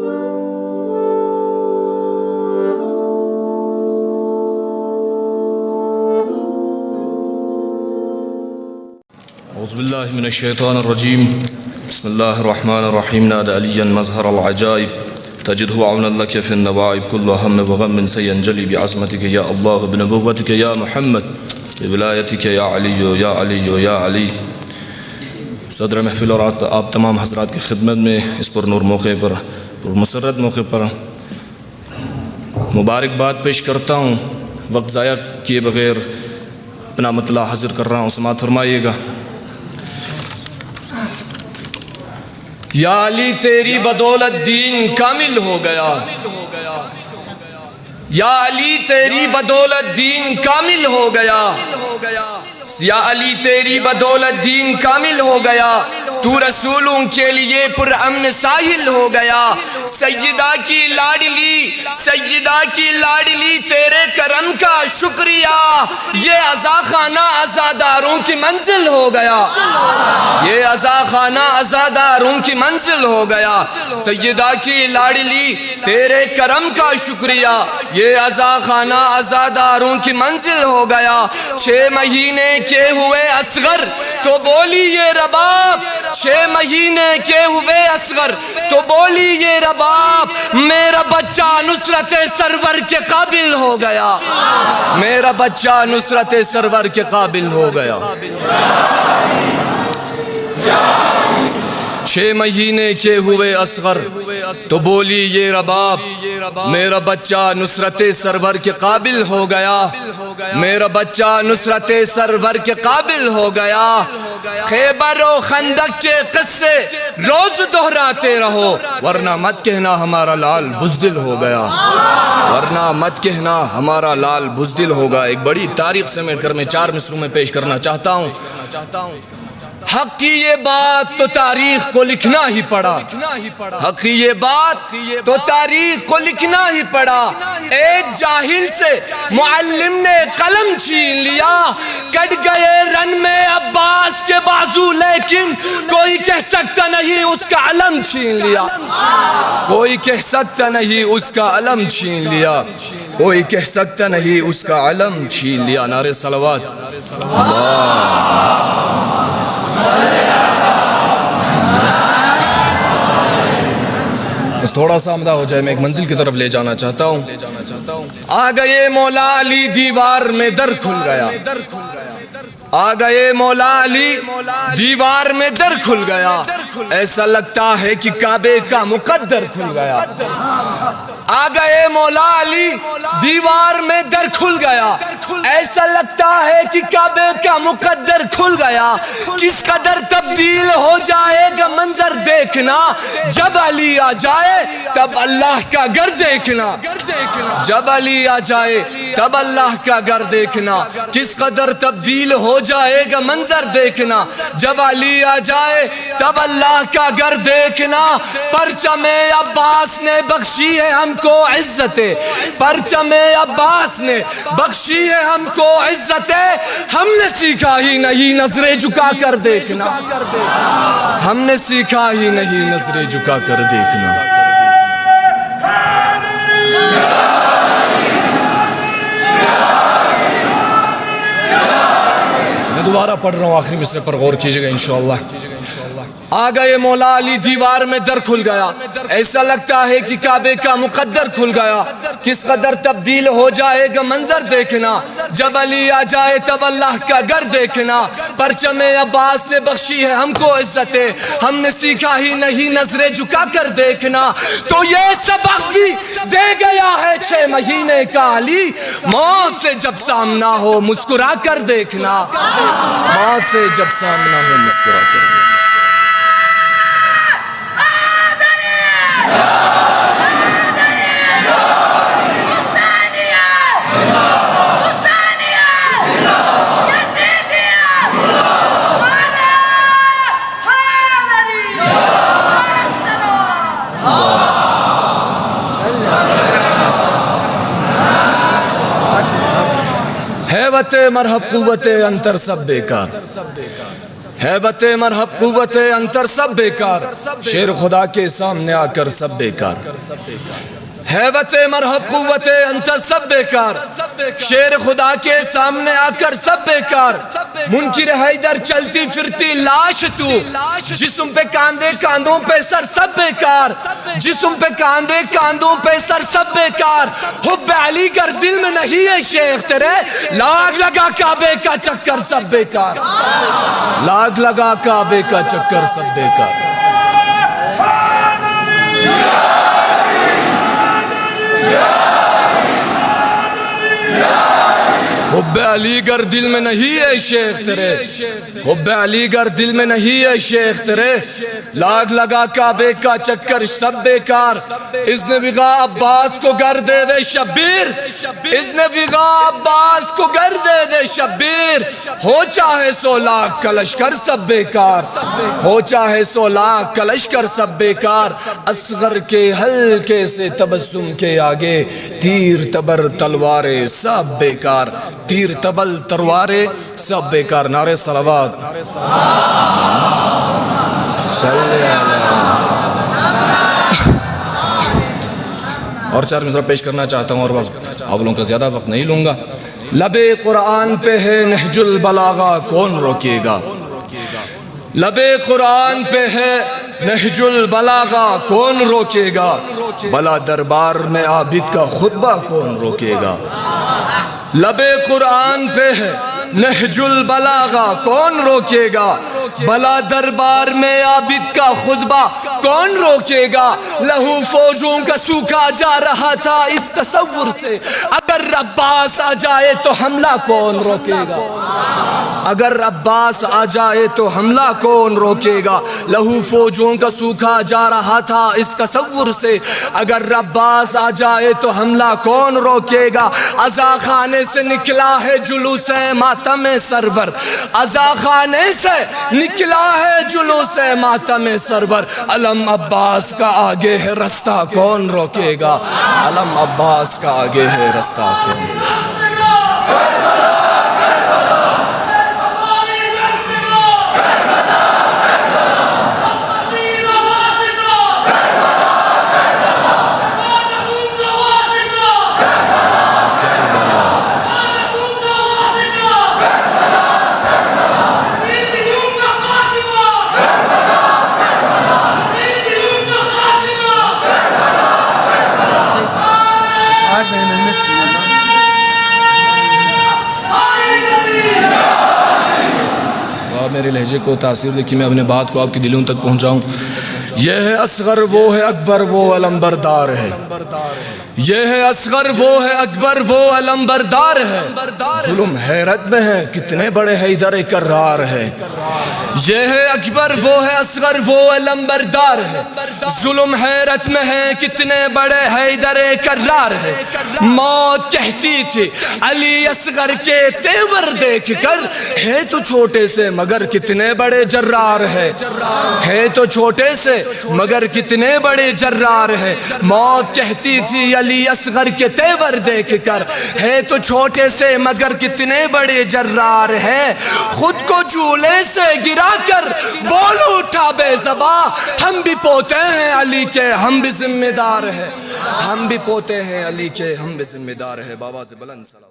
اعوذ باللہ من الشیطان الرجیم بسم اللہ الرحمن الرحیم نادى علیا مظہر العجائب تجدہ عونا لک فی النوائب کل ہم وغم سینجلی بعظمتک یا اللہ بنبوتک یا محمد بولایتک یا علی یا علی یا علی۔ صدر محفل اور آپ تمام حضرات کی خدمت میں اس پر نور موقع پر مسرت موقع پر مبارکباد پیش کرتا ہوں۔ وقت ضائع کیے بغیر اپنا مطلع حاضر کر رہا ہوں، سماعت فرمائیے گا۔ یا علی تیری بدولت دین کامل ہو گیا، یا علی تیری بدولت دین کامل ہو گیا، یا علی تیری بدولت دین کامل ہو گیا، تو رسولوں کے لیے پر امن ساحل ہو گیا۔ سیدہ کی لاڈلی، سیدہ کی لاڈلی تیرے کرم کا شکریہ، یہ عزاخانہ عزاداروں کی منزل ہو گیا، یہ عزاخانہ عزاداروں کی منزل ہو گیا۔ سیدہ کی لاڈلی تیرے کرم کا شکریہ، یہ عزاخانہ عزاداروں کی منزل ہو گیا۔ 6 مہینے کے ہوئے اصغر تو بولی یہ رباب، 6 مہینے کے ہوئے اصغر تو بولی یہ رباب، میرا بچہ نصرت سرور کے قابل ہو گیا، میرا بچہ نصرت سرور کے قابل ہو گیا۔ 6 مہینے کے ہوئے اصغر تو بولی یہ رباب، میرا بچہ نصرت سرور کے قابل ہو گیا، میرا بچہ نصرت سرور کے قابل ہو گیا۔ خیبر و خندق کے قصے روز دہراتے رہو، ورنہ مت کہنا ہمارا لال بزدل ہو گیا، ورنہ مت کہنا ہمارا لال بزدل ہوگا۔ ایک بڑی تاریخ سمیٹ کر میں 4 مصروں میں پیش کرنا چاہتا ہوں۔ حق کی یہ بات تو تاریخ کو لکھنا ہی پڑا، حق کی یہ بات تو تاریخ کو لکھنا ہی پڑا۔ ایک جاہل سے معلم نے قلم چھین لیا، کٹ گئے رن میں عباس کے بازو، لیکن کوئی کہہ سکتا نہیں اس کا علم چھین لیا، کوئی کہہ سکتا نہیں اس کا علم چھین لیا، کوئی کہہ سکتا نہیں اس کا علم چھین لیا۔ نعرہ صلوات بس تھوڑا سا آمدہ ہو جائے، میں ایک منزل کی طرف لے جانا چاہتا ہوں۔ آ گئے مولا علی دیوار میں در کھل گیا، آ گئے مولا علی دیوار میں در کھل گیا، ایسا لگتا ہے کہ کعبے کا مقدر کھل گیا۔ آ گئے مولا علی دیوار میں در کھل گیا، ایسا لگتا ہے کہ کعبے کا مقدر کھل گیا۔ کس قدر تبدیل ہو جائے گا منظر دیکھنا، جب علی آ جائے تب اللہ کا گھر دیکھنا، جب علی آ جائے تب اللہ کا گھر دیکھنا۔ کس قدر تبدیل ہو جائے گا منظر دیکھنا، جب علی آ جائے تب اللہ کا گھر دیکھنا۔ پرچم عباس نے بخشی ہے ہم کو عزتیں، پرچم عباس نے بخشی ہے ہم کو عزتیں، ہم نے سیکھا ہی نہیں نظریں جھکا کر دیکھنا، ہم نے سیکھا ہی نہیں نظریں جھکا کر دیکھنا۔ میں دوبارہ پڑھ رہا ہوں، آخری مصرے پر غور کیجئے گا انشاءاللہ۔ آ گئے مولا علی دیوار میں در کھل گیا، ایسا لگتا ہے کہ کعبے کا مقدر کھل گیا۔ کس قدر تبدیل ہو جائے گا منظر دیکھنا، جب علی آ جائے تب اللہ کا گھر دیکھنا۔ پرچم عباس نے بخشی ہے ہم کو عزتیں، ہم نے سیکھا ہی نہیں نظریں جھکا کر دیکھنا۔ تو یہ سبق بھی دے گیا ہے 6 مہینے کا علی، موت سے جب سامنا ہو مسکرا کر دیکھنا، موت سے جب سامنا ہو مسکرا کر دیکھنا۔ حیوت مرحب قوت انتر سب بیکار، ہیبت مرحب قوت انتر سب بیکار، شیر خدا کے سامنے آ کر سب بیکار۔ ہیبت مرحب قوت انتر سب بیکار، شیر خدا کے سامنے آ کر سب بیکار۔ منکر حیدر چلتی پھرتی لاش تو، جسم پہ کاندھے کاندھوں پہ سر سب بیکار، جسم پہ کاندھے کاندھوں پہ سر سب بیکار۔ حب علی گر دل میں نہیں ہے شیخ تیرے، لاگ لگا کعبے کا چکر سب بیکار، لاگ لگا کعبے کا چکر سب بیکار۔ حب علی گر دل میں نہیں ہے شیخ تیرے، حب علی گر دل میں نہیں ہے شیخ تیرے، لاگ لگا کعبے کا چکر سب بیکار۔ اذن وغا عباس کو گر دے دے شبیر، اذن وغا عباس کو گر دے دے شبیر، ہو چاہے 100 لاکھ کا لشکر سب بیکار، ہو چاہے 100 لاکھ کا لشکر سب بیکار۔ اصغر کے حلقے سے تبسم کے آگے تیر تبر تلواریں سب بیکار، تیر تبل تلواریں سب بیکار۔ نعرہ صلوات اور 4 مصرع پیش کرنا چاہتا ہوں اور وقت آپ لوگوں کا زیادہ وقت نہیں لوں گا۔ لبِ قرآن پہ ہے نہج البلاغہ کون روکے گا، لبِ قرآن پہ ہے نہج البلاغہ کون روکے گا، بلا دربار میں عابد کا خطبہ کون روکے گا۔ لبِ قرآن پہ ہے نہج البلاغہ کون روکے گا، بلا دربار میں عابد کا خطبہ کون روکے گا۔ لہو فوجوں کا سوکھا جا رہا تھا اس تصور سے، اگر عباس آ جائے تو حملہ کون روکے گا، اگر عباس آ جائے تو حملہ کون روکے گا۔ لہو فوجوں کا سوکھا جا رہا تھا اس تصور سے، اگر عباس آ جائے تو حملہ کون روکے گا۔ عزا خانے سے نکلا ہے جلوس ماتم سرور، عزا خانے سے نکلا ہے جلوس ماتم سرور، علم عباس کا آگے ہے رستہ کون روکے گا، علم عباس کا آگے ہے رستہ کون روکے گا۔ میرے لہجے کو تاثیر دیکھی، میں اپنے بات کو آپ کے دلوں تک پہنچاؤں۔ یہ ہے اصغر وہ ہے اکبر وہ علمبردار ہے، یہ ہے اصغر وہ ہے اکبر وہ علمبردار ہے، ظلم حیرت میں ہے کتنے بڑے حیدر کرار ہے۔ یہ ہے اکبر وہ ہے اصغر وہ علمبردار ہے، ظلم حیرت میں ہے کتنے بڑے حیدر کرار ہے۔ موت کہتی تھی علی اصغر کے تیور دیکھ کر، ہے تو چھوٹے سے مگر کتنے بڑے جرار ہے، ہے تو چھوٹے سے مگر کتنے بڑے جرار ہے۔ موت کہتی تھی علی اصغر کے تیور دیکھ کر، ہے تو چھوٹے سے مگر کتنے بڑے جرار ہے۔ خود کو جھولے سے گرا کر بول اٹھا بے زباں، ہم بھی پوتے ہیں علی کے ہم بھی ذمہ دار ہیں، ہم بھی پوتے ہیں علی کے ہم بھی ذمہ دار ہیں۔ بابا سے بلند سلام۔